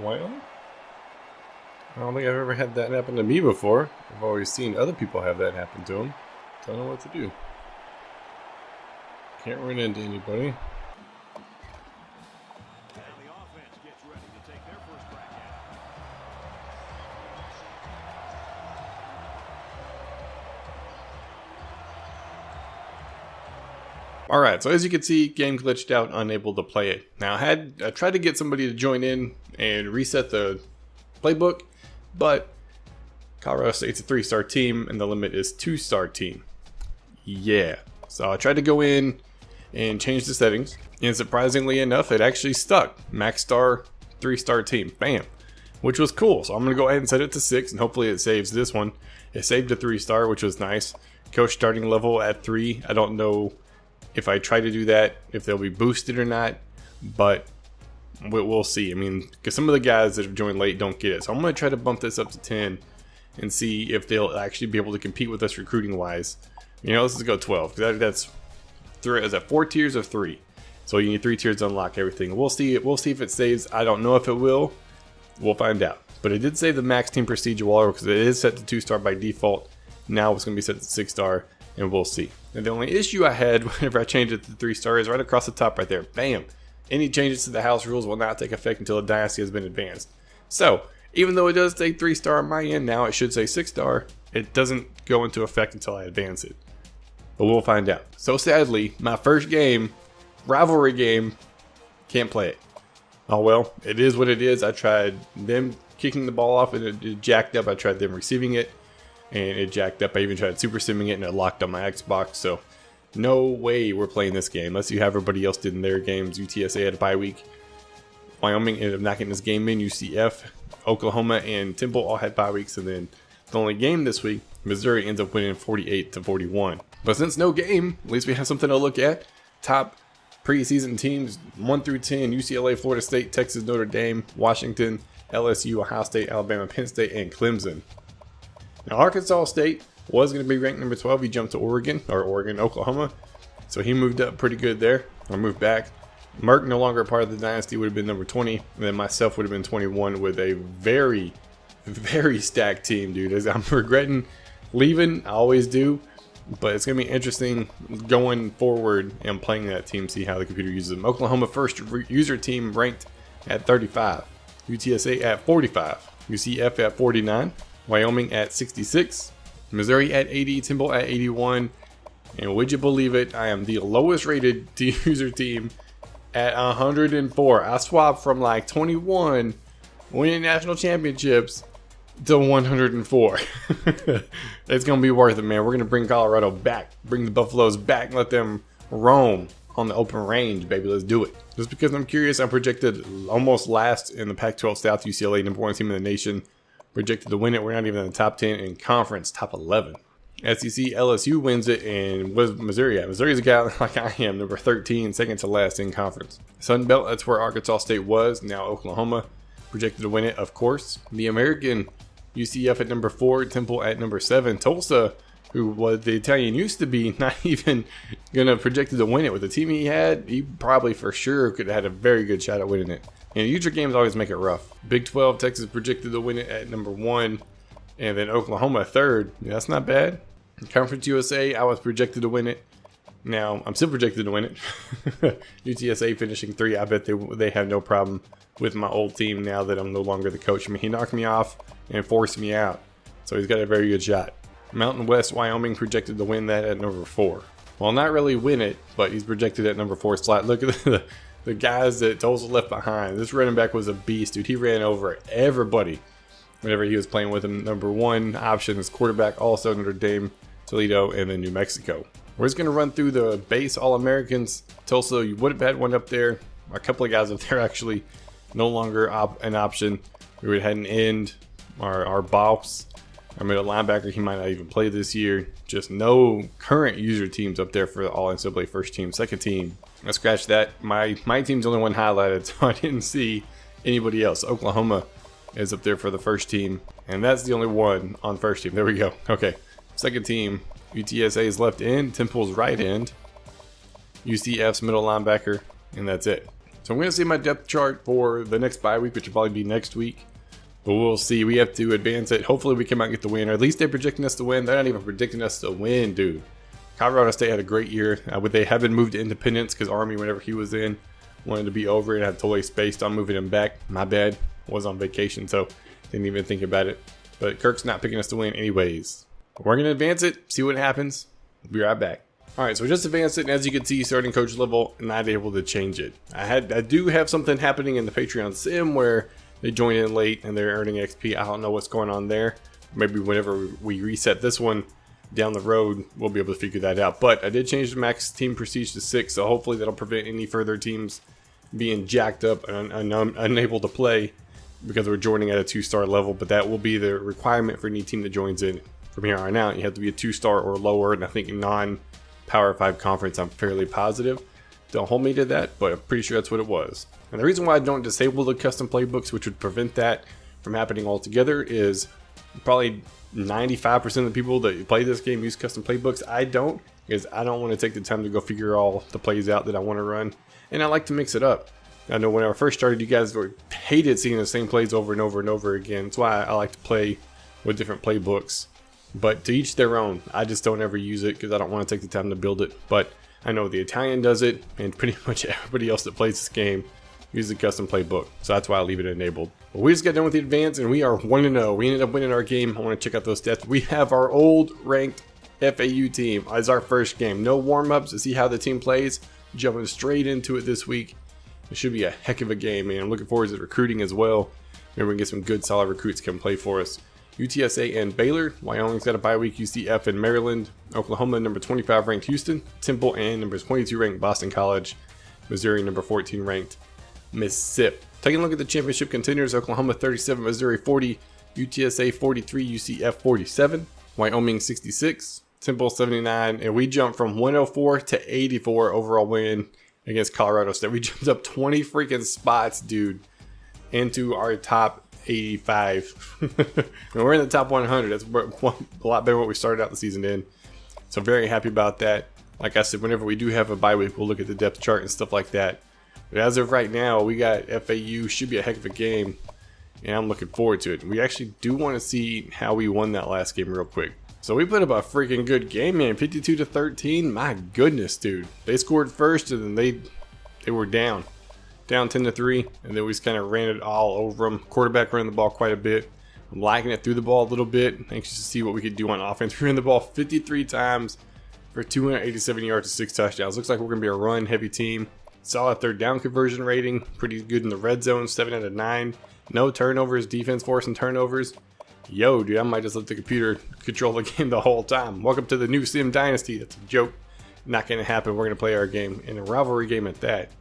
Well, I don't think I've ever had that happen to me before. I've always seen other people have that happen to them. Don't know what to do. Can't run into anybody. Alright, so as you can see, game glitched out, unable to play it. Now I tried to get somebody to join in and reset the playbook, but Colorado State's a 3-star team and the limit is 2-star team. Yeah, so I tried to go in and change the settings, and surprisingly enough, it actually stuck. Max star, 3-star team, bam, which was cool. So I'm going to go ahead and set it to 6, and hopefully it saves this one. It saved to 3-star, which was nice. Coach starting level at 3. I don't know if I try to do that, if they'll be boosted or not, but we'll see. I mean, because some of the guys that have joined late don't get it. So I'm going to try to bump this up to 10 and see if they'll actually be able to compete with us recruiting-wise. You know, let's just go 12, because that's 3. Is that 4 tiers of 3? So you need 3 tiers to unlock everything. We'll see if it saves. I don't know if it will. We'll find out. But it did save the max team prestige wall because it is set to 2-star by default. Now it's going to be set to 6-star, and we'll see. And the only issue I had whenever I changed it to 3-star is right across the top right there. Bam! Any changes to the house rules will not take effect until the dynasty has been advanced. So, even though it does say 3-star on my end now, it should say 6-star. It doesn't go into effect until I advance it. But we'll find out. So sadly, my first game, rivalry game, can't play it. Oh well, it is what it is. I tried them kicking the ball off and it jacked up. I tried them receiving it and it jacked up. I even tried super simming it and it locked on my Xbox. So no way we're playing this game unless you have everybody else did in their games. UTSA had a bye week. Wyoming ended up knocking this game in. UCF, Oklahoma, and Temple all had bye weeks. And then the only game this week, Missouri ends up winning 48-41. But since no game, at least we have something to look at. Top preseason teams 1 through 10: UCLA, Florida State, Texas, Notre Dame, Washington, LSU, Ohio State, Alabama, Penn State, and Clemson. Now Arkansas State was going to be ranked number 12. He jumped to Oklahoma. So he moved up pretty good there, or moved back. Merck, no longer a part of the dynasty, would have been number 20. And then myself would have been 21 with a very, very stacked team, dude. I'm regretting leaving. I always do. But it's going to be interesting going forward and playing that team, see how the computer uses them. Oklahoma first user team ranked at 35. UTSA at 45. UCF at 49. Wyoming at 66. Missouri at 80. Temple at 81. And would you believe it, I am the lowest rated user team at 104. I swapped from like 21 winning national championships to 104. It's gonna be worth it, man. We're gonna bring Colorado back, bring the Buffaloes back, and let them roam on the open range, baby. Let's do it. Just because I'm curious, I'm projected almost last in the Pac-12 South. UCLA, number 1 team in the nation, projected to win it. We're not even in the top 10 in conference, top 11. SEC, LSU wins it, and where's Missouri at? Missouri's a guy like I am, number 13, second to last in conference. Sun Belt, that's where Arkansas State was. Now Oklahoma projected to win it, of course. The American, UCF at number 4, Temple at number 7. Tulsa, who was the Italian used to be, not even gonna projected to win it. With the team he had, he probably for sure could have had a very good shot at winning it. And user games always make it rough. Big 12, Texas projected to win it at number 1, and then Oklahoma 3rd. Yeah, that's not bad. Conference USA, I was projected to win it. Now I'm still projected to win it. UTSA finishing 3. I bet they have no problem with my old team now that I'm no longer the coach. I mean, he knocked me off and forced me out, so he's got a very good shot. Mountain West, Wyoming projected to win that at number 4. Well, not really win it, but he's projected at number 4 slot. Look at the guys that Tulsa left behind. This running back was a beast, dude. He ran over everybody whenever he was playing with him. Number 1 option is quarterback, also Notre Dame, Toledo, and then New Mexico. We're just going to run through the base All-Americans. Tulsa, you would have had one up there. A couple of guys up there actually no longer an option. We would have had an end. Our boss, our middle linebacker, he might not even play this year. Just no current user teams up there for the All NCAA first team, second team. I scratched that. My team's the only one highlighted, so I didn't see anybody else. Oklahoma is up there for the first team, and that's the only one on first team. There we go. Okay, second team. UTSA's left end, Temple's right end, UCF's middle linebacker, and that's it. So I'm going to see my depth chart for the next bye week, which will probably be next week. But we'll see. We have to advance it. Hopefully we come out and get the win. Or at least they're projecting us to win. They're not even predicting us to win, dude. Colorado State had a great year. They haven't moved to Independence because Army, whenever he was in, wanted to be over it. I had totally spaced on moving him back. My bad. Was on vacation, so didn't even think about it. But Kirk's not picking us to win anyways. We're going to advance it, see what happens. We'll be right back. Alright, so we just advanced it, and as you can see, starting coach level, not able to change it. I do have something happening in the Patreon sim where they join in late and they're earning XP. I don't know what's going on there. Maybe whenever we reset this one down the road, we'll be able to figure that out. But I did change the max team prestige to 6, so hopefully that'll prevent any further teams being jacked up and unable to play because we're joining at a 2-star level. But that will be the requirement for any team that joins in. From here on out, you have to be a 2-star or lower, and I think non-Power 5 conference, I'm fairly positive. Don't hold me to that, but I'm pretty sure that's what it was. And the reason why I don't disable the custom playbooks, which would prevent that from happening altogether, is probably 95% of the people that play this game use custom playbooks. I don't, because I don't want to take the time to go figure all the plays out that I want to run, and I like to mix it up. I know when I first started, you guys hated seeing the same plays over and over and over again. That's why I like to play with different playbooks. But to each their own. I just don't ever use it because I don't want to take the time to build it. But I know the Italian does it, and pretty much everybody else that plays this game uses the custom playbook. So that's why I leave it enabled. But we just got done with the advance, and we are 1-0. We ended up winning our game. I want to check out those stats. We have our old ranked FAU team as our first game. No warm-ups to see how the team plays. Jumping straight into it this week. It should be a heck of a game, man. I'm looking forward to recruiting as well. Maybe we can get some good, solid recruits come play for us. UTSA and Baylor. Wyoming's got a bye week. UCF and Maryland. Oklahoma, number 25 ranked Houston. Temple and number 22 ranked Boston College. Missouri, number 14 ranked Mississippi. Taking a look at the championship contenders. Oklahoma 37, Missouri 40, UTSA 43, UCF 47, Wyoming 66, Temple 79, and we jumped from 104 to 84 overall win against Colorado State. We jumped up 20 freaking spots, dude, into our top 85. And we're in the top 100. That's a lot better than what we started out the season in. So very happy about that. Like I said, whenever we do have a bye week, we'll look at the depth chart and stuff like that. But as of right now, we got FAU. Should be a heck of a game, and I'm looking forward to it. We actually do want to see how we won that last game real quick. So we put up a freaking good game, man. 52-13. My goodness, dude. They scored first, and then they were down 10-3, and then we just kind of ran it all over them. Quarterback ran the ball quite a bit. I'm liking it through the ball a little bit. Anxious to see what we could do on offense. We ran the ball 53 times for 287 yards and 6 touchdowns. Looks like we're going to be a run-heavy team. Solid third down conversion rating. Pretty good in the red zone, 7 out of 9. No turnovers. Defense forcing turnovers. Yo, dude, I might just let the computer control the game the whole time. Welcome to the new Sim Dynasty. That's a joke. Not going to happen. We're going to play our game, and a rivalry game at that.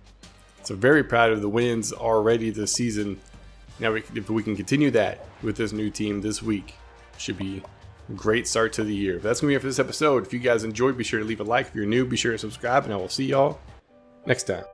So very proud of the wins already this season. Now, if we can continue that with this new team this week, should be a great start to the year. But that's going to be it for this episode. If you guys enjoyed, be sure to leave a like. If you're new, be sure to subscribe, and I will see y'all next time.